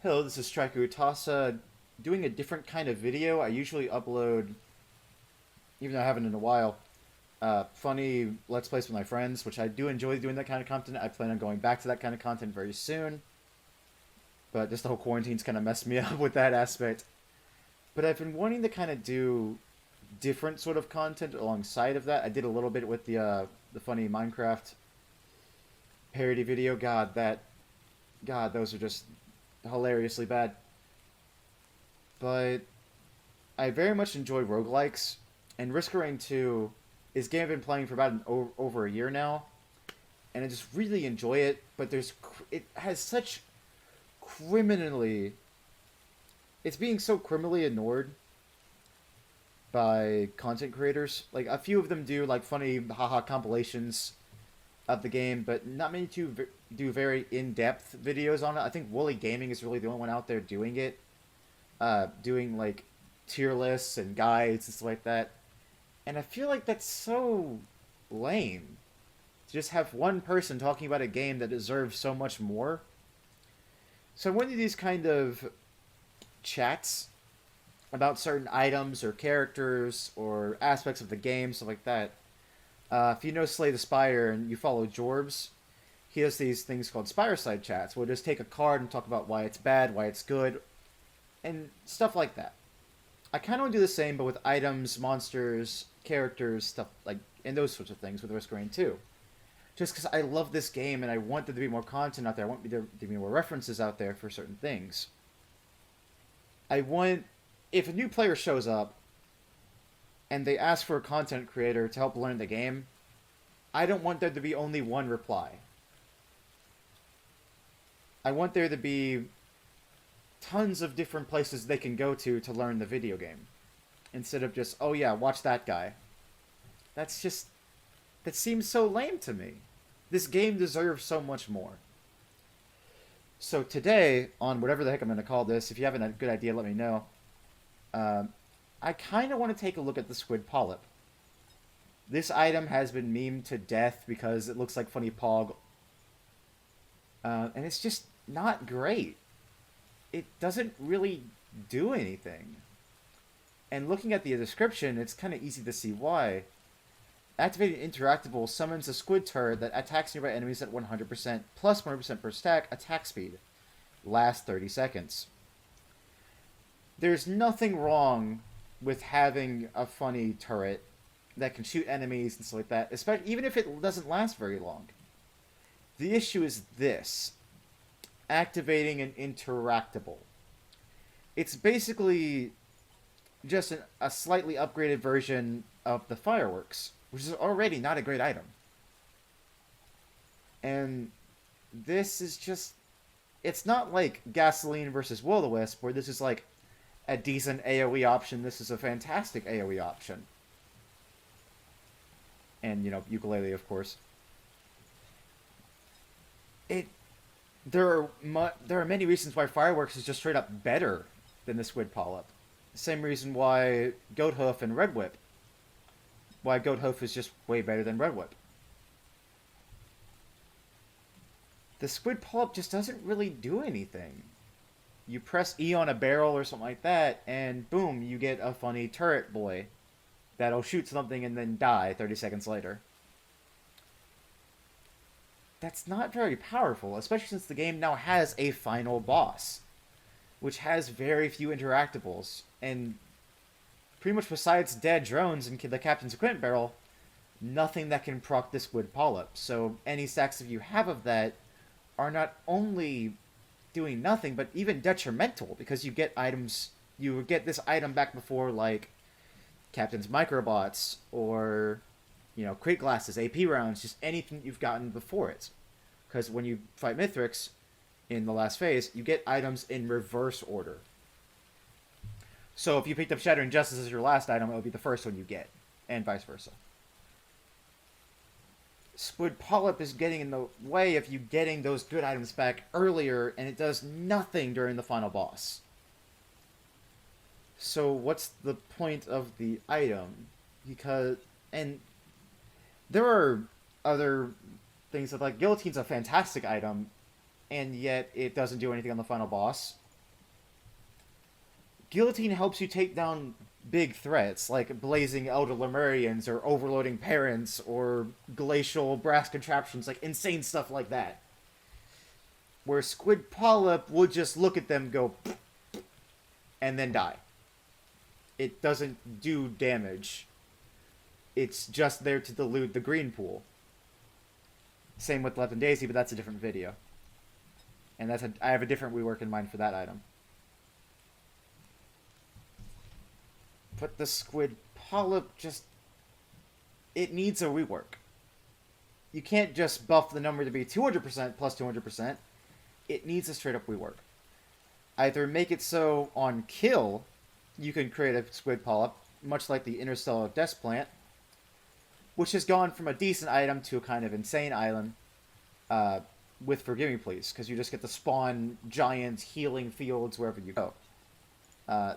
Hello, this is Striker Utasa doing a different kind of video. I usually upload, even though I haven't in a while, funny Let's Plays with my friends, which I do enjoy doing that kind of content. I plan on going back to that kind of content very soon, but just the whole quarantine's kind of messed me up with that aspect. But I've been wanting to kind of do different sort of content alongside of that. I did a little bit with the funny Minecraft parody video. God, those are just hilariously bad. But I very much enjoy roguelikes, and Risk of Rain 2 is a game I've been playing for about over a year now, and I just really enjoy it. But it has such criminally, it's being so criminally ignored by content creators. Like a few of them do like funny haha compilations of the game, but not many do very in-depth videos on it. I think Wooly Gaming is really the only one out there doing it, doing like tier lists and guides and stuff like that. And I feel like that's so lame to just have one person talking about a game that deserves so much more. So one of these kind of chats about certain items or characters or aspects of the game, stuff like that. If you know Slay the Spire and you follow Jorbs, he has these things called Spire Side chats. We'll just take a card and talk about why it's bad, why it's good, and stuff like that. I kind of want to do the same, but with items, monsters, characters, stuff like, and those sorts of things with Risk of Rain 2. Just because I love this game and I want there to be more content out there. I want there to be more references out there for certain things. I want, if a new player shows up and they ask for a content creator to help learn the game, I don't want there to be only one reply. I want there to be tons of different places they can go to learn the video game. Instead of just, oh yeah, watch that guy. That seems so lame to me. This game deserves so much more. So today, on whatever the heck I'm going to call this, if you have a good idea, let me know. I kind of want to take a look at the Squid Polyp. This item has been memed to death because it looks like funny Pog. And it's just not great. It doesn't really do anything. And looking at the description, it's kind of easy to see why. Activating Interactable summons a squid turret that attacks nearby enemies at 100% plus 100% per stack attack speed. Lasts 30 seconds. There's nothing wrong with having a funny turret that can shoot enemies and stuff like that, especially even if it doesn't last very long. The issue is this: activating an interactable. It's basically just a slightly upgraded version of the fireworks, which is already not a great item. And this is just, it's not like Gasoline versus Will-O-Wisp, where this is like a decent AoE option. This is a fantastic AoE option. And, you know, ukulele, of course. There are many reasons why Fireworks is just straight up better than the Squid Polyp. Same reason why Goat Hoof and Red Whip. Why Goat Hoof is just way better than Red Whip. The Squid Polyp just doesn't really do anything. You press E on a barrel or something like that, and boom, you get a funny turret boy that'll shoot something and then die 30 seconds later. That's not very powerful, especially since the game now has a final boss, which has very few interactables, and pretty much besides dead drones and the Captain's Equipment Barrel, nothing that can proc the Squid Polyp. So any stacks that you have of that are not only doing nothing, but even detrimental, because you get this item back before, like Captain's Microbots, or, you know, crate glasses, AP rounds, just anything you've gotten before it. Because when you fight Mithrix in the last phase, you get items in reverse order. So if you picked up Shattering Justice as your last item, it would be the first one you get, and vice versa. Squid Polyp is getting in the way of you getting those good items back earlier, and it does nothing during the final boss. So what's the point of the item? And there are other things that, like, Guillotine's a fantastic item, and yet it doesn't do anything on the final boss. Guillotine helps you take down big threats like blazing elder Lemurians or overloading parents or glacial brass contraptions, like insane stuff like that. Where Squid Polyp would just look at them, go, and then die. It doesn't do damage. It's just there to dilute the green pool. Same with Left and Daisy, but that's a different video. And I have a different rework in mind for that item. But the Squid Polyp just... it needs a rework. You can't just buff the number to be 200% plus 200%. It needs a straight up rework. Either make it so on kill, you can create a Squid Polyp, much like the Interstellar Death Plant, which has gone from a decent item to a kind of insane item with Forgive Me Please, because you just get to spawn giant healing fields wherever you go.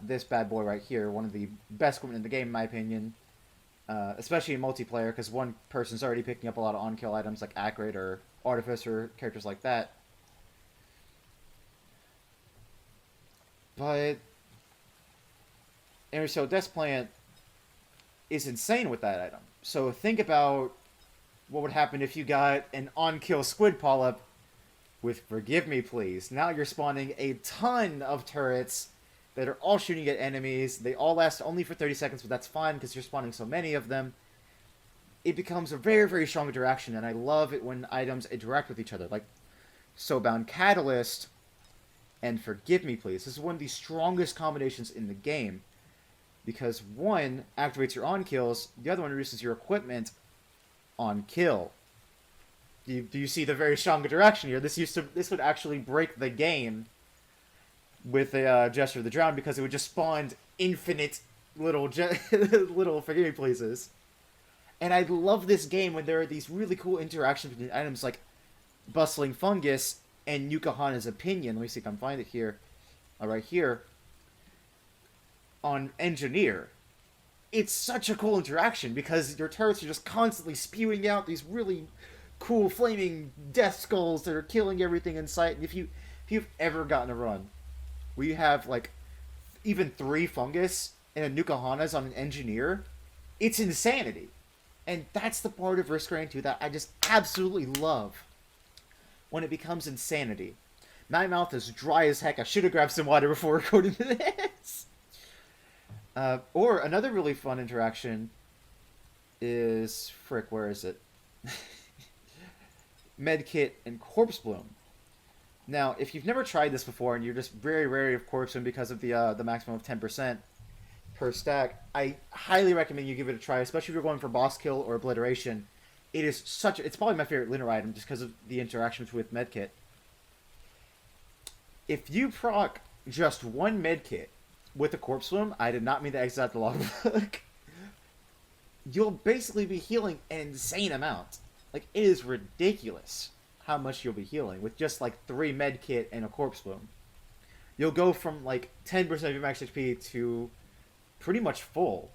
This bad boy right here, one of the best equipment in the game, in my opinion, especially in multiplayer, because one person's already picking up a lot of on-kill items like Accurate or Artificer, characters like that. But Interstellar Death Plant is insane with that item. So think about what would happen if you got an on-kill Squid Polyp with Forgive Me Please. Now you're spawning a ton of turrets that are all shooting at enemies. They all last only for 30 seconds, but that's fine because you're spawning so many of them. It becomes a very, very strong interaction, and I love it when items interact with each other. Like Soulbound Catalyst and Forgive Me Please. This is one of the strongest combinations in the game, because one activates your on-kills, the other one reduces your equipment on kill. Do you see the very strong interaction here? This would actually break the game with a Gesture of the Drowned, because it would just spawn infinite little little Forgive Me Pleases. And I love this game when there are these really cool interactions between items like Bustling Fungus and Yukahana's Opinion. Let me see if I can find it here. Right here. On Engineer. It's such a cool interaction because your turrets are just constantly spewing out these really cool flaming death skulls that are killing everything in sight. And if you've ever gotten a run where you have like even 3 fungus and a Nukahana's on an Engineer, it's insanity. And that's the part of Risk Rain 2 that I just absolutely love. When it becomes insanity. My mouth is dry as heck. I should have grabbed some water before recording this. Or another really fun interaction is... frick, where is it? Medkit and Corpse Bloom. Now, if you've never tried this before and you're just very wary of Corpse Bloom because of the maximum of 10% per stack, I highly recommend you give it a try, especially if you're going for boss kill or obliteration. It's probably my favorite Lunar item just because of the interactions with Medkit. If you proc just one Medkit with a Corpse Bloom, I did not mean to exit out the logbook, you'll basically be healing an insane amount. Like, it is ridiculous how much you'll be healing with just like 3 Medkit and a Corpse Bloom. You'll go from like 10% of your max HP to pretty much full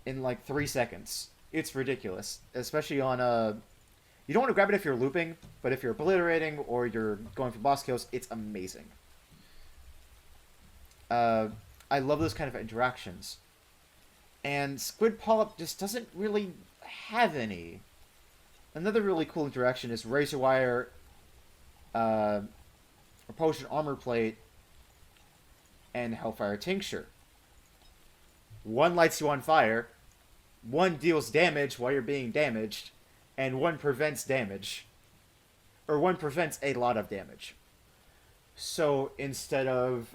in like 3 seconds. It's ridiculous, especially on you don't want to grab it if you're looping, but if you're obliterating or you're going for boss kills, it's amazing. I love those kind of interactions. And Squid Polyp just doesn't really have any. Another really cool interaction is Razor Wire, Repulsion Armor Plate, and Hellfire Tincture. One lights you on fire, one deals damage while you're being damaged, and one prevents damage. Or one prevents a lot of damage. So instead of,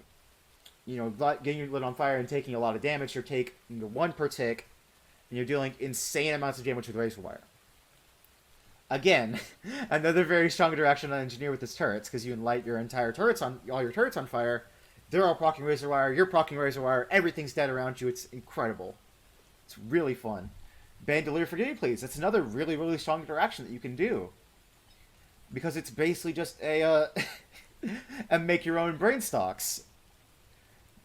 getting your lit on fire and taking a lot of damage, you're taking 1 per tick, and you're dealing insane amounts of damage with Razor Wire. Again, another very strong interaction on Engineer with his turrets, because you can light your entire all your turrets on fire. They're all proccing Razor Wire, you're proccing Razor Wire, everything's dead around you. It's incredible. It's really fun. Bandolier Forgive Me Please. That's another really, really strong interaction that you can do. Because it's basically just a make your own brain stocks.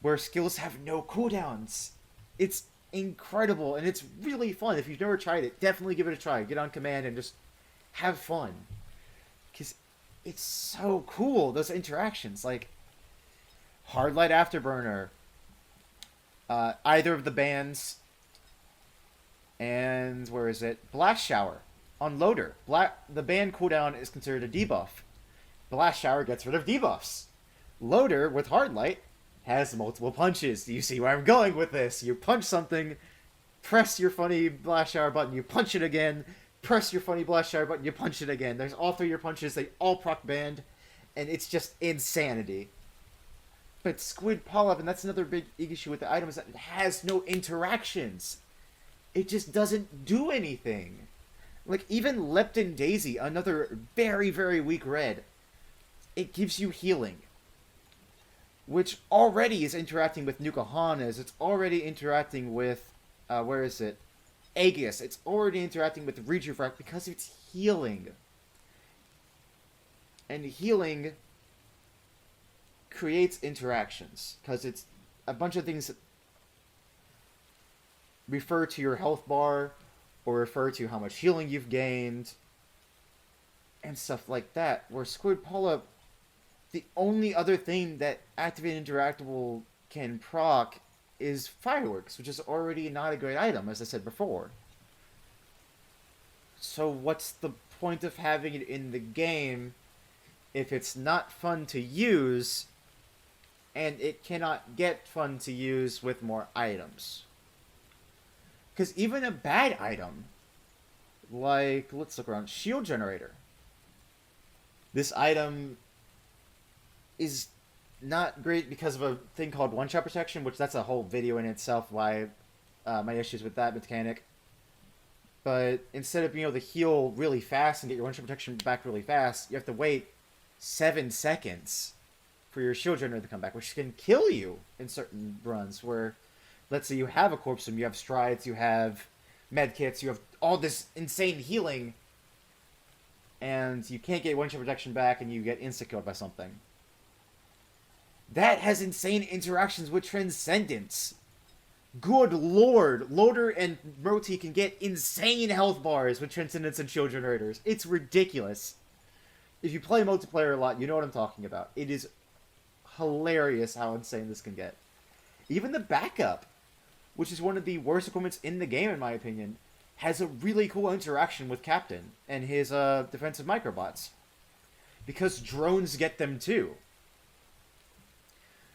Where skills have no cooldowns. It's incredible, and it's really fun. If you've never tried it, definitely give it a try. Get on command and just have fun. Because it's so cool, those interactions. Like, Hard Light Afterburner, either of the bands, and where is it? Blast Shower on Loader. The band cooldown is considered a debuff. Blast Shower gets rid of debuffs. Loader with Hard Light has multiple punches. Do you see where I'm going with this? You punch something, press your funny Blast Shower button, you punch it again, press your funny Blast Shower button, you punch it again. There's all 3 of your punches, they all proc band, and it's just insanity. But Squid Polyp, and that's another big issue with the item, is that it has no interactions. It just doesn't do anything. Like, even Lepton Daisy, another very, very weak red, it gives you healing. Which already is interacting with Nuka-Hanas, it's already interacting with, where is it? Aegis, it's already interacting with Rejuvenac because it's healing. And healing creates interactions, because it's a bunch of things that refer to your health bar, or refer to how much healing you've gained, and stuff like that, where Squid Polyp, the only other thing that Activated Interactable can proc is Fireworks, which is already not a great item, as I said before. So what's the point of having it in the game if it's not fun to use, and it cannot get fun to use with more items? Because even a bad item, like, let's look around, Shield Generator. This item is not great because of a thing called one-shot protection, which that's a whole video in itself, why my issues with that mechanic. But instead of being able to heal really fast and get your one-shot protection back really fast, you have to wait 7 seconds for your shield generator to come back, which can kill you in certain runs where, let's say you have a corpse room, you have strides, you have medkits, you have all this insane healing, and you can't get one-shot protection back and you get insta-killed by something. That has insane interactions with Transcendence. Good lord, Loader and Roti can get insane health bars with Transcendence and Shield Generators. It's ridiculous. If you play multiplayer a lot, you know what I'm talking about. It is hilarious how insane this can get. Even the backup, which is one of the worst equipments in the game in my opinion, has a really cool interaction with Captain and his defensive microbots. Because drones get them too.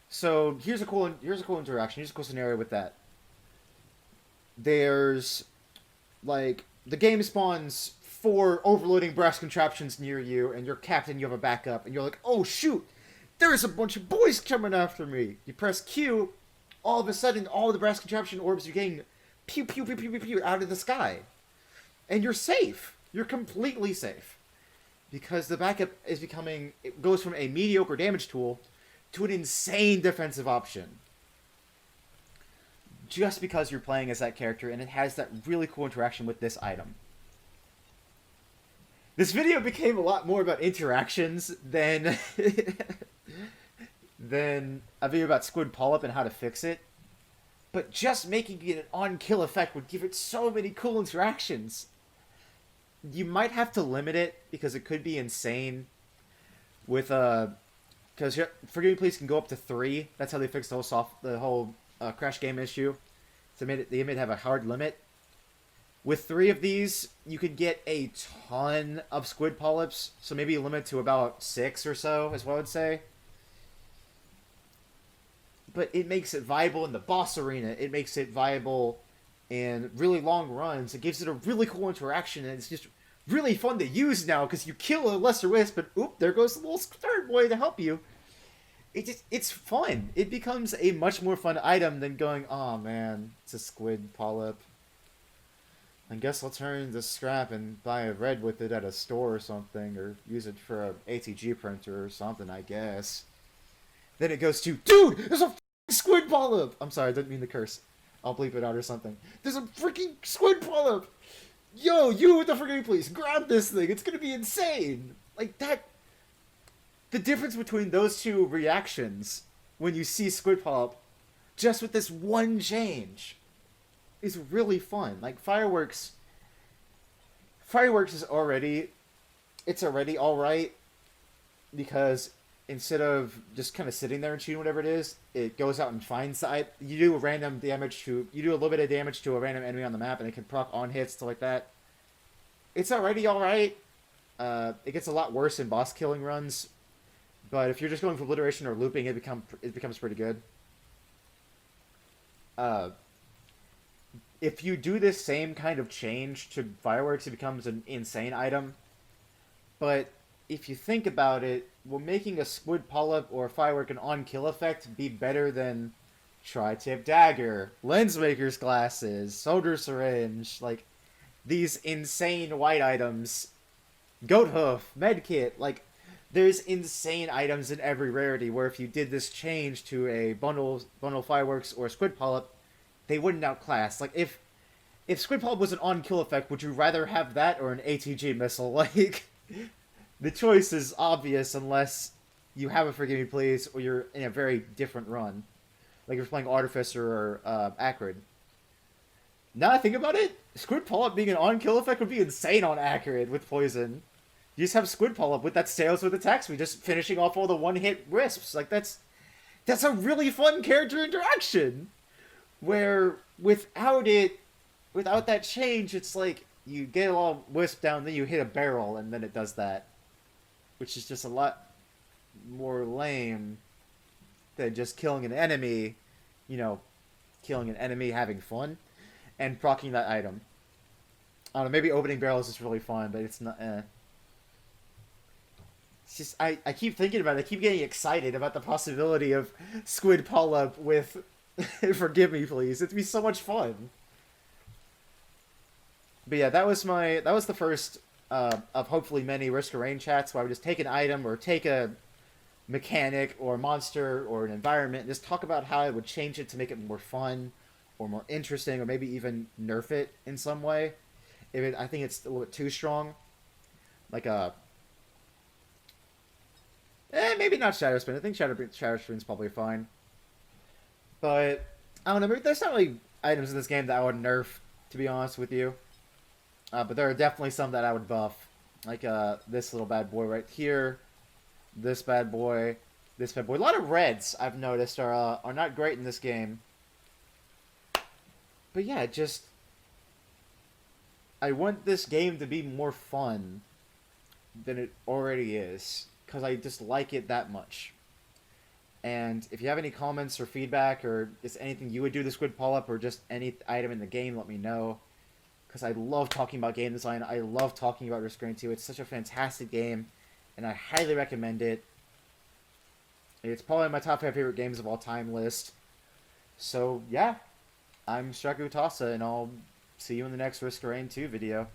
So here's a cool interaction. Here's a cool scenario with that. There's, like, the game spawns 4 overloading brass contraptions near you, and you're Captain, you have a backup, and you're like, oh shoot, there's a bunch of boys coming after me. You press Q, all of a sudden, all of the brass contraption orbs are getting pew pew pew pew pew pew out of the sky. And you're safe. You're completely safe. Because the backup is becoming, it goes from a mediocre damage tool to an insane defensive option. Just because you're playing as that character, and it has that really cool interaction with this item. This video became a lot more about interactions than than a video about Squid Polyp and how to fix it. But just making it an on-kill effect would give it so many cool interactions. You might have to limit it, because it could be insane. With, because Forgive Me Please can go up to 3. That's how they fixed the whole crash game issue. So they made it have a hard limit. With 3 of these, you could get a ton of Squid Polyps. So maybe limit to about 6 or so, is what I would say. But it makes it viable in the boss arena. It makes it viable in really long runs. It gives it a really cool interaction, and it's just really fun to use now, because you kill a lesser wisp, but oop, there goes the little third boy to help you. It's fun. It becomes a much more fun item than going, oh man, it's a Squid Polyp. I guess I'll turn the scrap and buy a red with it at a store or something, or use it for a ATG printer or something, I guess. Then it goes to, dude, there's a Squid Polyp! I'm sorry, I didn't mean to curse. I'll bleep it out or something. There's a freaking Squid Polyp! Yo, you with the Forgive Me Please, grab this thing, it's gonna be insane! Like, that... The difference between those two reactions, when you see Squid Polyp, just with this one change, is really fun. Like, Fireworks is already... It's already alright, because instead of just kind of sitting there and shooting whatever it is, it goes out and finds the. You do a random damage to. You do a little bit of damage to a random enemy on the map, and it can proc on hits, stuff like that. It's already alright. It gets a lot worse in boss killing runs, but if you're just going for obliteration or looping, it becomes pretty good. Uh, if you do this same kind of change to fireworks, it becomes an insane item. But if you think about it, will making a Squid Polyp or a firework an on-kill effect be better than Tri-Tip Dagger, Lensmaker's Glasses, Soldier Syringe, like these insane white items, Goat Hoof, Medkit, like there's insane items in every rarity where if you did this change to a bundle fireworks or a Squid Polyp, they wouldn't outclass. Like if Squid Polyp was an on-kill effect, would you rather have that or an ATG missile? Like the choice is obvious unless you have a Forgive Me Please or you're in a very different run. Like you're playing Artificer or Acrid. Now I think about it, Squid Polyp being an on-kill effect would be insane on Acrid with Poison. You just have Squid Polyp with that Sails with attack speed, just finishing off all the one-hit wisps. Like that's a really fun character interaction. Where without that change, it's like you get a little wisp down, then you hit a barrel, and then it does that. Which is just a lot more lame than just killing an enemy, killing an enemy, having fun, and proccing that item. I don't know, maybe opening barrels is really fun, but it's not, It's just, I keep thinking about it, I keep getting excited about the possibility of Squid Polyp with Forgive Me Please. It'd be so much fun. But yeah, that was the first of hopefully many Risk of Rain chats where I would just take an item or take a mechanic or a monster or an environment and just talk about how I would change it to make it more fun or more interesting or maybe even nerf it in some way. I think it's a little bit too strong. Like maybe not Shadow Spin. I think Shadow Spin's probably fine. But I don't know. There's not really items in this game that I would nerf, to be honest with you. But there are definitely some that I would buff, like this little bad boy right here, this bad boy, this bad boy. A lot of reds I've noticed are not great in this game. But yeah, I want this game to be more fun than it already is, because I just like it that much. And if you have any comments or feedback, or just anything you would do to Squid Polyp, or just any item in the game, let me know. Because I love talking about game design. I love talking about Risk of Rain 2. It's such a fantastic game, and I highly recommend it. It's probably my top 5 favorite games of all time list. So, yeah. I'm Straku Tassa, and I'll see you in the next Risk of Rain 2 video.